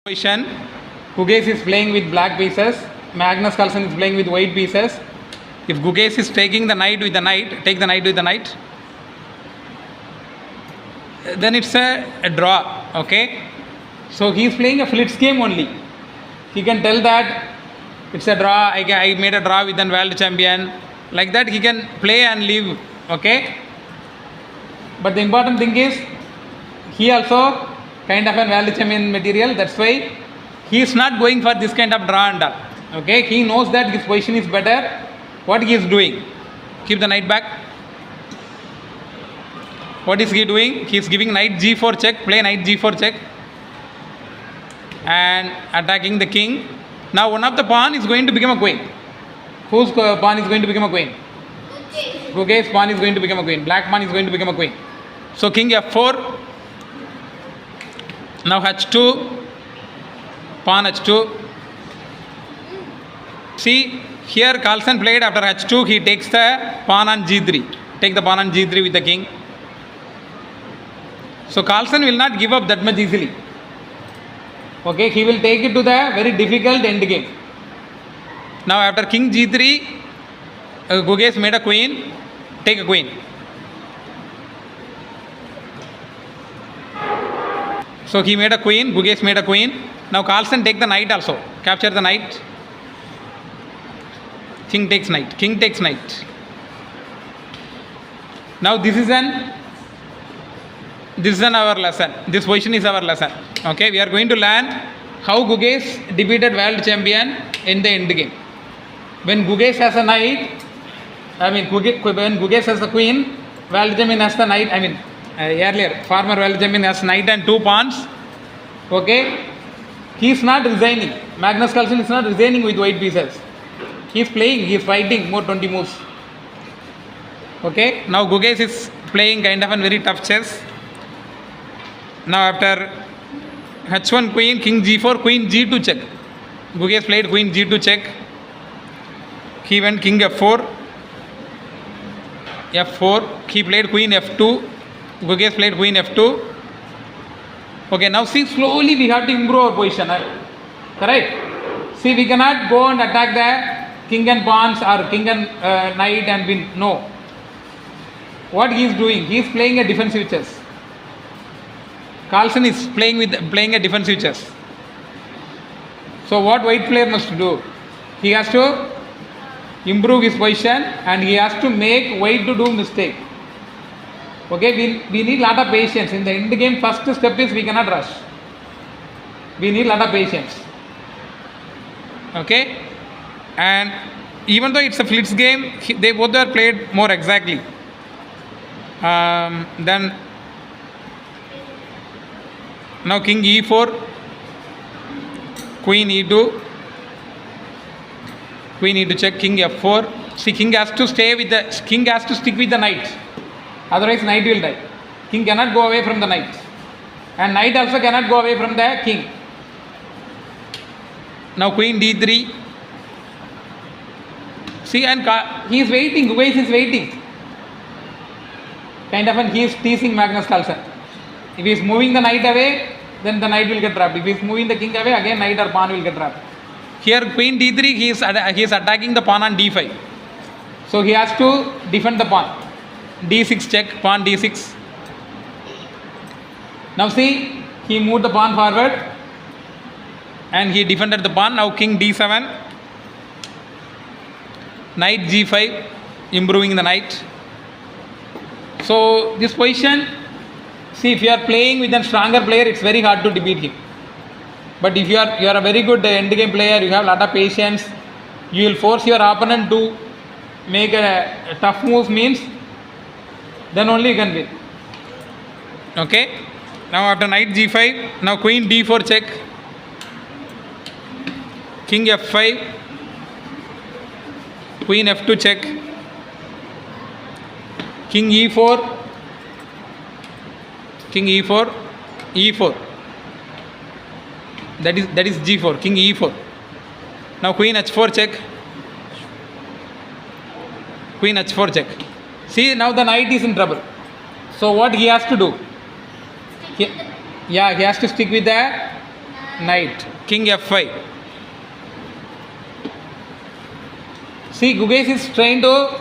Position. Gukesh is playing with black pieces. Magnus Carlsen is playing with white pieces. If Gukesh is taking the knight with the knight, take the knight with the knight, then it's a draw. Okay. So he is playing a Blitz game only. He can tell that it's a draw. I made a draw with the world champion. Like that he can play and leave. Okay. But the important thing is he also kind of a world champion material. That's why he is not going for this kind of draw and all. Okay. He knows that his position is better. What he is doing? Keep the knight back. What is he doing? He is giving knight g4 check. Play knight g4 check. And attacking the king. Now one of the pawn is going to become a queen. Whose pawn is going to become a queen? Gukesh pawn is going to become a queen. Black pawn is going to become a queen. So king f4. Now h2. Pawn h2. See, here Carlsen played after h2. He takes the pawn on g3. Take the pawn on g3 with the king. So Carlsen will not give up that much easily. Okay, he will take it to the very difficult end game. Now after king g3, Gukesh made a queen. Take a queen. So he made a queen. Gukesh made a queen. Now Carlsen take the knight also. Capture the knight. King takes knight. King takes knight. Now this is our lesson. This position is our lesson. Okay, we are going to learn how Gukesh defeated world champion in the end game. When Gukesh has a knight, when Gukesh has a queen, world champion has the knight. Earlier, former world champion has knight and two pawns. Okay, he is not resigning. Magnus Carlsen is not resigning with white pieces. He is playing. He is fighting more 20 moves. Okay, now Gukesh is playing kind of a very tough chess. Now after h1 queen, king g4, queen g2 check. Gukesh played queen g2 check. He went king f4. f4. He played queen f2. Gukesh played queen f2. Okay, now see, slowly we have to improve our position. Correct? See, we cannot go and attack the king and pawns or king and knight and win. No. What he is doing? He is playing a defensive chess. Carlsen is playing a defensive chess. So what white player must do? He has to improve his position and he has to make white to do mistake. Okay, we need lot of patience. In the end game, first step is we cannot rush. We need lot of patience. Okay, and even though it's a Blitz game, they both are played more exactly. Then now king e4, queen e2, queen e2 check, king f4. See, king has to stick with the knight. Otherwise, knight will die. King cannot go away from the knight, and knight also cannot go away from the king. Now queen d3. See, and he is waiting. Gukesh is waiting. Kind of, and he is teasing Magnus Carlsen. If he is moving the knight away, then the knight will get trapped. If he is moving the king away, again knight or pawn will get trapped. Here queen d3, he is attacking the pawn on d5. So he has to defend the pawn. d6 check, pawn d6. Now see, he moved the pawn forward and he defended the pawn. Now king d7, knight g5, improving the knight. So this position, see, if you are playing with a stronger player, it's very hard to defeat him. But if you are a very good end game player, you have a lot of patience, you will force your opponent to make a tough move, means then only you can win. Okay, now after knight g5, now queen d4 check, king f5, queen f2 check, king e4, king e4, e4. That is g4, king e4. Now queen h4 check, queen h4 check. See, now the knight is in trouble. So what he has to do? He has to stick with the knight, king f5. See, Gukesh is trying to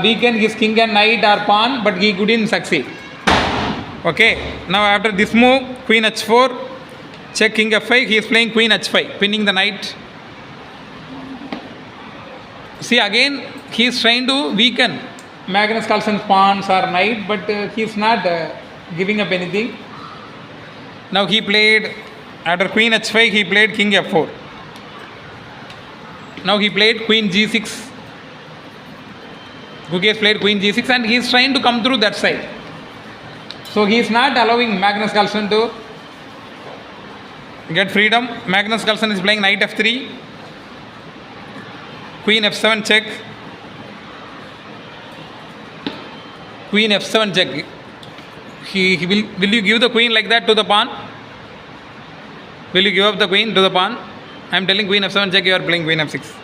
weaken his king and knight or pawn, but he couldn't succeed. Okay, now after this move, queen h4, check king f5, he is playing queen h5, pinning the knight. See, again, he is trying to weaken Magnus Carlsen's pawns or knight, but he is not giving up anything. Now he played, after queen h5, he played king f4. Now he played queen g6. Gukesh played queen g6 and he is trying to come through that side. So he is not allowing Magnus Carlsen to get freedom. Magnus Carlsen is playing knight f3, queen f7 check, queen f7 check. Will you give the queen like that to the pawn? Will you give up the queen to the pawn? I am telling queen f7 check, you are playing queen f6.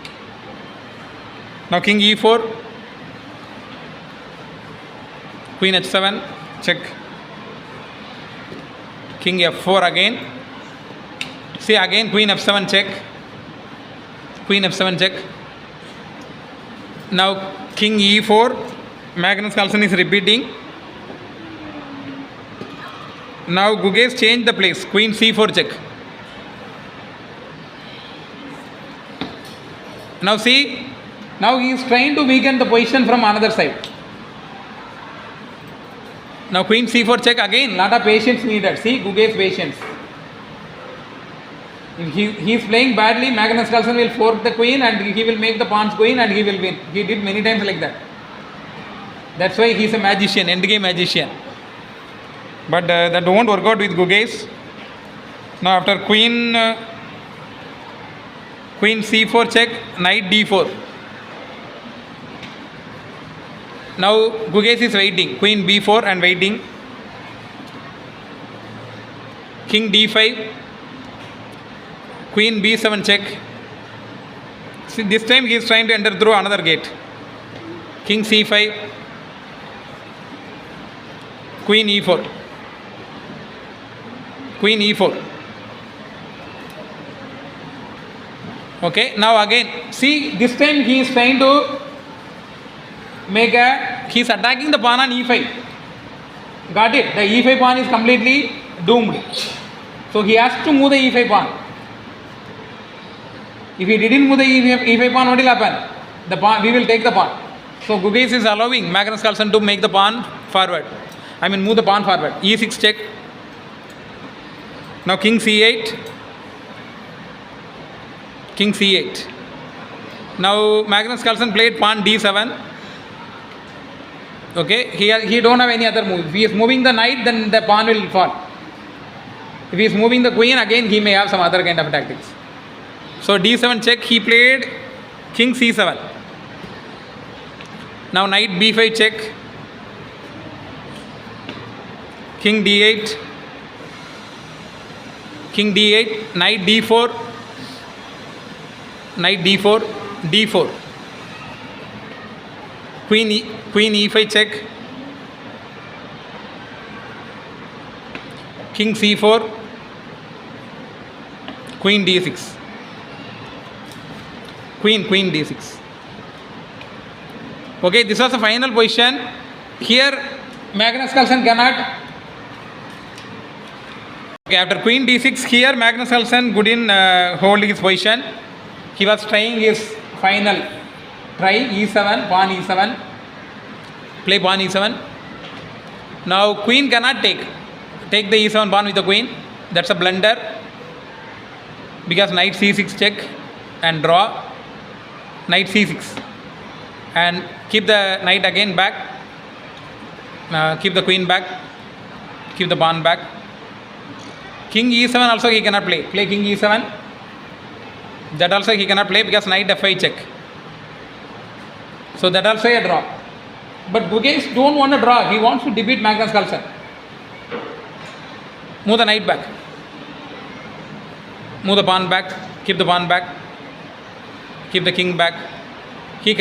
Now king e4, queen h7 check, king f4 again. See, again queen f7 check, queen f7 check. Now king e4, Magnus Carlsen is repeating. Now Gukesh changed the place, queen c4 check. Now see, now he is trying to weaken the position from another side. Now queen c4 check again, lot of patience needed. See, Gukesh patience. If he is playing badly, Magnus Carlsen will fork the queen and he will make the pawns queen and he will win. He did many times like that. That's why he is a magician, endgame magician. But that won't work out with Gukesh. Now after queen c4 check, knight d4. Now Gukesh is waiting, queen b4 and waiting. King d5, queen b7 check. See, this time he is trying to enter through another gate. King c5, queen e4, queen e4. Okay, now again, see, this time he is trying to he is attacking the pawn on e5. Got it? The e5 pawn is completely doomed. So he has to move the e5 pawn. If he didn't move the e5 pawn, what will happen? The pawn, we will take the pawn. So Gukesh is allowing Magnus Carlsen to make the pawn forward. I mean, move the pawn forward. e6 check. Now king c8. King c8. Now Magnus Carlsen played pawn d7. Okay, he don't have any other move. If he is moving the knight, then the pawn will fall. If he is moving the queen, again he may have some other kind of tactics. So d7 check, he played king c7. Now knight b5 check, king d8, king d8, knight d4, knight d4, d4. Queen e5 check, king c4, queen d6, queen d6. Okay, this was the final position. Here Magnus Carlsen cannot. Okay, after queen d6, here Magnus Carlsen couldn't hold his position. He was trying his final try, e7, pawn e7, play pawn e7. Now queen cannot take the e7 pawn with the queen. That's a blunder, because knight c6 check and draw, knight c6, and keep the knight again back, keep the queen back, keep the pawn back. King e7 also he cannot play king e7. That also he cannot play, because knight f5 check. So that also a draw. But Gukesh don't want to draw. He wants to defeat Magnus Carlsen. Move the knight back. Move the pawn back. Keep the pawn back. Keep the king back. He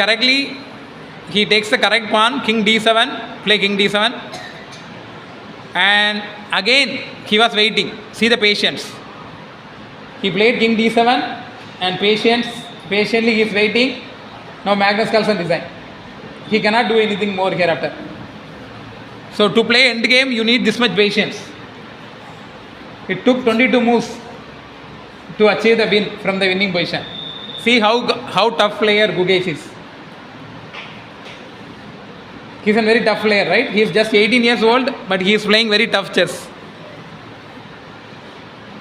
takes the correct pawn, king d7, play king d7. And again, he was waiting. See the patience. He played king d7 and patiently he is waiting. Now Magnus Carlsen resigned. He cannot do anything more hereafter. So to play endgame, you need this much patience. It took 22 moves to achieve the win from the winning position. See how tough player Gukesh is. He is a very tough player, right? He is just 18 years old, but he is playing very tough chess.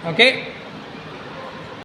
Okay.